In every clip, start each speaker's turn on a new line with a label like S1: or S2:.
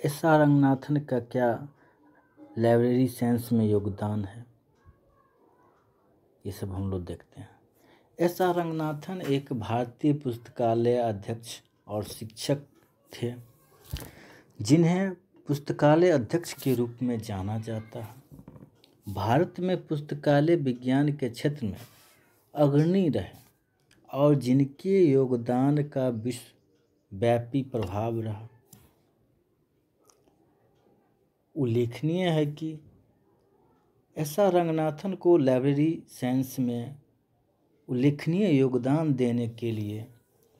S1: S R Ranganathan का क्या library science में योगदान है, ये सब हम लोग देखते हैं। एस आर रंगनाथन एक भारतीय पुस्तकालय अध्यक्ष और शिक्षक थे, जिन्हें पुस्तकालय अध्यक्ष के रूप में जाना जाता है। भारत में पुस्तकालय विज्ञान के क्षेत्र में अग्रणी रहे और जिनके योगदान का विश्वव्यापी प्रभाव रहा। उल्लेखनीय है कि एस आर रंगनाथन को लाइब्रेरी साइंस में उल्लेखनीय योगदान देने के लिए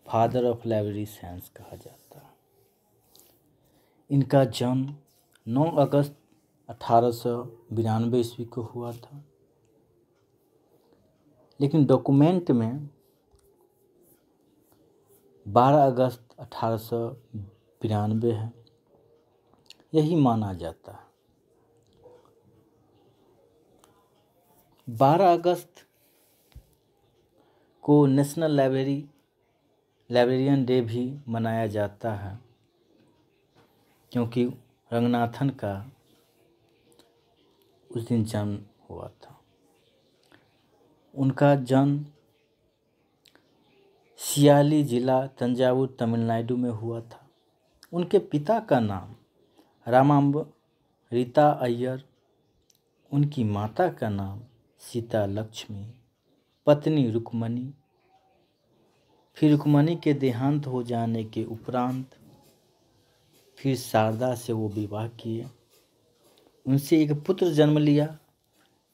S1: फादर ऑफ लाइब्रेरी साइंस कहा जाता है। इनका जन्म 9 अगस्त 1892 ईस्वी को हुआ था, लेकिन डॉक्यूमेंट में 12 अगस्त 1892 है, यही माना जाता है। 12 अगस्त को नेशनल लाइब्रेरियन डे भी मनाया जाता है, क्योंकि रंगनाथन का उस दिन जन्म हुआ था। उनका जन्म सियाली जिला तंजावुर तमिलनाडु में हुआ था। उनके पिता का नाम रामामृता अय्यर, उनकी माता का नाम सीता लक्ष्मी, पत्नी रुक्मणी। फिर रुक्मणी के देहांत हो जाने के उपरांत फिर शारदा से वो विवाह किए। उनसे एक पुत्र जन्म लिया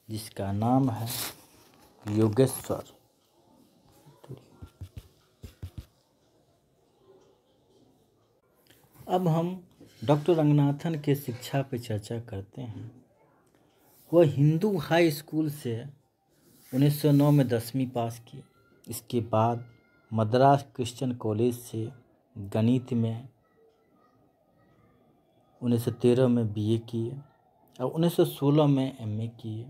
S1: जिसका नाम है योगेश्वर। अब हम डॉक्टर रंगनाथन के शिक्षा पर चर्चा करते हैं। वह हिंदू हाई स्कूल से 1909 में 10वीं पास की। इसके बाद मद्रास क्रिश्चियन कॉलेज से गणित में 1913 में बीए किए और 1916 में एमए किए।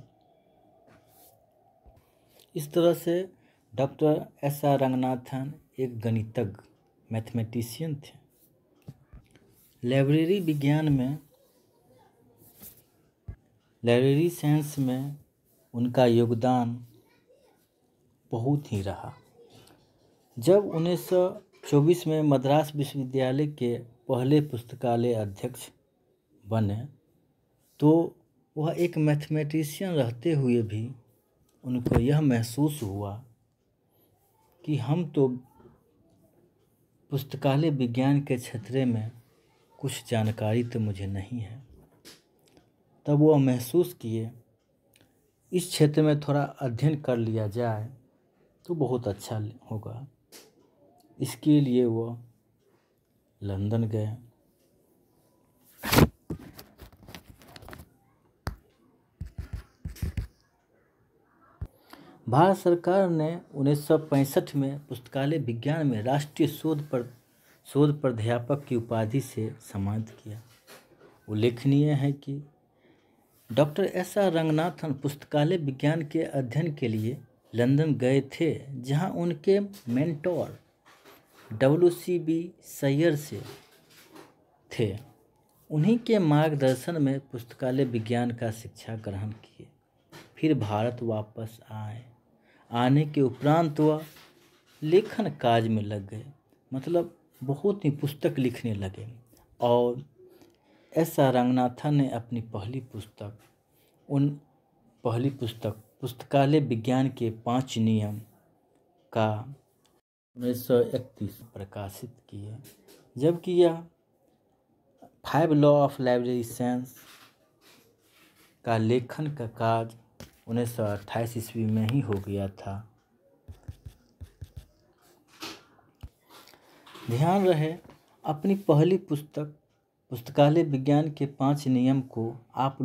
S1: इस तरह से डॉक्टर एस आर रंगनाथन एक गणितज्ञ मैथमेटिशियन थे। लाइब्रेरी साइंस में उनका योगदान बहुत ही रहा। जब 1924 में मद्रास विश्वविद्यालय के पहले पुस्तकालय अध्यक्ष बने, तो वह एक मैथमेटिशियन रहते हुए भी उनको यह महसूस हुआ कि हम तो पुस्तकालय विज्ञान के क्षेत्र में कुछ जानकारी तो मुझे नहीं है। तब वह महसूस किए इस क्षेत्र में थोड़ा अध्ययन कर लिया जाए तो बहुत अच्छा होगा। इसके लिए वह लंदन गए। भारत सरकार ने 1965 में पुस्तकालय विज्ञान में राष्ट्रीय शोध प्राध्यापक की उपाधि से सम्मानित किया। उल्लेखनीय है कि डॉक्टर एस आर रंगनाथन पुस्तकालय विज्ञान के अध्ययन के लिए लंदन गए थे, जहां उनके मेंटोर WCB सैयर से थे। उन्हीं के मार्गदर्शन में पुस्तकालय विज्ञान का शिक्षा ग्रहण किए। फिर भारत वापस आने के उपरांत वह लेखन कार्य में लग गए, मतलब बहुत ही पुस्तक लिखने लगे। और एस आर रंगनाथन ने अपनी पहली पुस्तक पुस्तकालय विज्ञान के 5 नियम का 1931 प्रकाशित किए, जबकि यह 5 लॉ ऑफ लाइब्रेरी साइंस का लेखन का कार्य 1928 ईस्वी में ही हो गया था। ध्यान रहे, अपनी पहली पुस्तक पुस्तकालय विज्ञान के 5 नियम को आम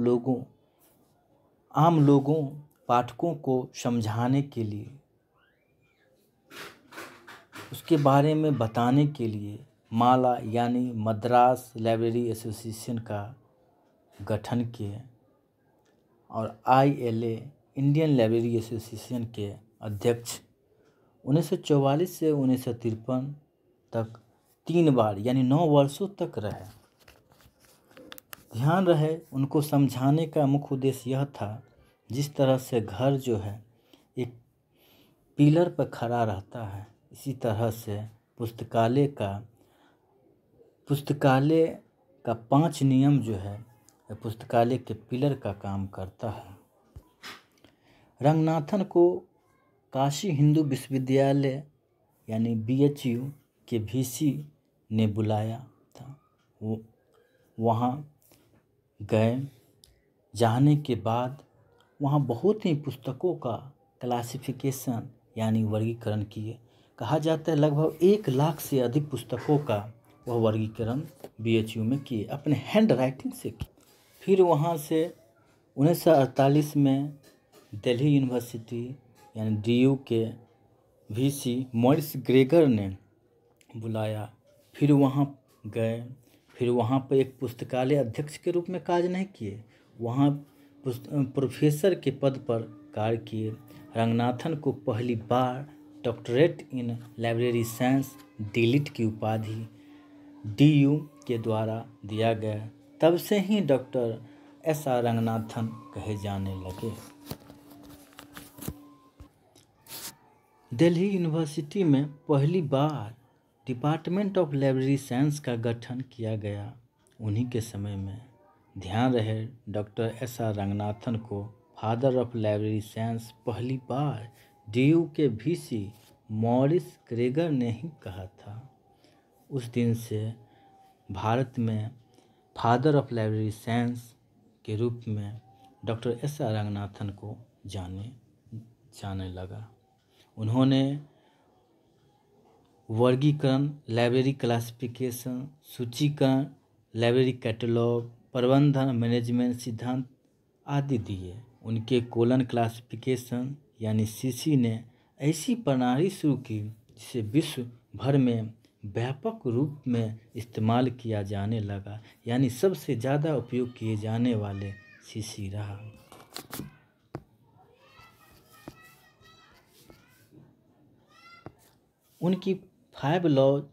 S1: लोगों पाठकों को समझाने के लिए, उसके बारे में बताने के लिए माला यानी मद्रास लाइब्रेरी एसोसिएशन का गठन किए और ILA इंडियन लाइब्रेरी एसोसिएशन के अध्यक्ष 1944 से 1953 तक 3 बार यानी 9 वर्षों तक रहे। ध्यान रहे उनको समझाने का मुख्य उद्देश्य यह था, जिस तरह से घर जो है एक पिलर पर खड़ा रहता है, इसी तरह से पुस्तकालय का 5 नियम जो है पुस्तकालय के पिलर का काम करता है। रंगनाथन को काशी हिंदू विश्वविद्यालय यानी BHU के VC ने बुलाया था। वो वहाँ गए। जाने के बाद वहाँ बहुत ही पुस्तकों का क्लासिफिकेशन यानी वर्गीकरण किए। कहा जाता है लगभग 1 लाख से अधिक पुस्तकों का वह वर्गीकरण BHU में किए, अपने हैंड राइटिंग से किए। फिर वहाँ से 1948 में दिल्ली यूनिवर्सिटी यानी DU के VC मॉरिस ग्रेगर ने बुलाया। फिर वहाँ गए। फिर वहाँ पर एक पुस्तकालय अध्यक्ष के रूप में कार्य नहीं किए, वहाँ प्रोफेसर के पद पर कार्य किए। रंगनाथन को पहली बार doctorate in library science DLIT की उपाधि DU के द्वारा दिया गया। तब से ही डॉक्टर SR रंगनाथन कहे जाने लगे। दिल्ली यूनिवर्सिटी में पहली बार डिपार्टमेंट ऑफ लाइब्रेरी साइंस का गठन किया गया उन्हीं के समय में। ध्यान रहे डॉक्टर SR रंगनाथन को फादर ऑफ लाइब्रेरी साइंस पहली बार DU के VC मॉरिस ग्रेगर ने ही कहा था। उस दिन से भारत में फादर ऑफ लाइब्रेरी साइंस के रूप में डॉक्टर SR रंगनाथन को जाने लगा। उन्होंने वर्गीकरण, लाइब्रेरी क्लासिफिकेशन, सूचीकरण, लाइब्रेरी कैटलॉग, प्रबंधन, मैनेजमेंट सिद्धांत आदि दिए। उनके कोलन क्लासिफिकेशन यानी CC ने ऐसी प्रणाली शुरू की जिसे विश्व भर में व्यापक रूप में इस्तेमाल किया जाने लगा, यानी सबसे ज़्यादा उपयोग किए जाने वाले CC रहा। उनकी 5 लॉज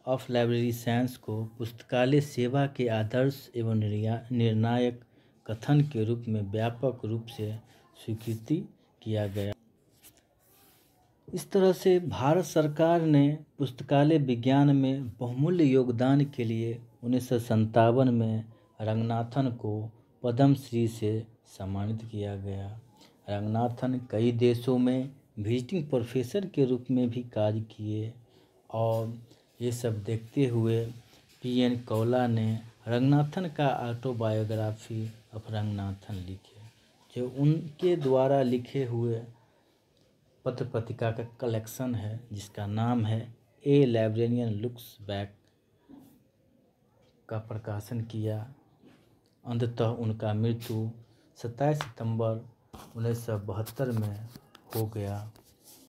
S1: ऑफ लाइब्रेरी साइंस को पुस्तकालय सेवा के आदर्श एवं निर्णायक कथन के रूप में व्यापक रूप से स्वीकृति किया गया। इस तरह से भारत सरकार ने पुस्तकालय विज्ञान में बहुमूल्य योगदान के लिए 1957 में रंगनाथन को पद्म श्री से सम्मानित किया गया। रंगनाथन कई देशों में विजिटिंग प्रोफेसर के रूप में भी कार्य किए और ये सब देखते हुए PN कौला ने रंगनाथन का ऑटोबायोग्राफी ऑफ रंगनाथन लिखे, जो उनके द्वारा लिखे हुए पत्र पत्रिका का कलेक्शन है जिसका नाम है ए लाइब्रेरियन लुक्स बैक का प्रकाशन किया। अंततः उनका मृत्यु 27 सितंबर 1972 में हो गया।